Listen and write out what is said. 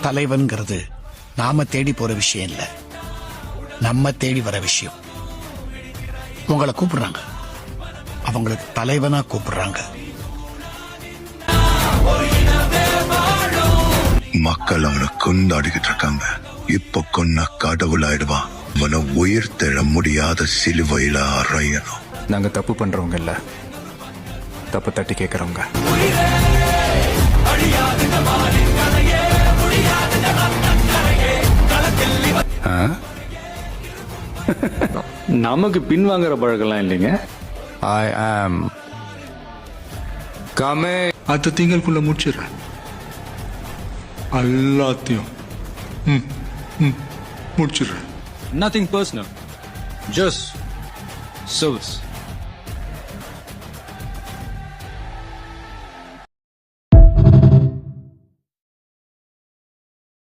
தலைவன்கிறது நாம தேடி போற விஷயம் இல்ல, நம்ம தேடி வர விஷயம். உங்களை கூப்பிடுறாங்க, அவங்களுக்கு தலைவனா கூப்பிடுறாங்க. மக்கள் அவனை கொண்டாடிக்கிட்டு இருக்காங்க. இப்ப கொன்ன கடவுள் ஆயிடுவான். அவனை உயிர் தெழ முடியாத சிலுவையில அறையணும். நாங்க தப்பு பண்றவங்க இல்ல, தப்பு தட்டி கேட்கறவங்க. நமக்கு பின்வாங்குற பழக்கம்லாம் இல்லைங்க. ஐ ஆம் கமே. அடுத்த திங்களுக்குள்ள முடிச்சிடுறேன் எல்லாத்தையும். முடிச்சிடுறேன். Nothing personal, just service.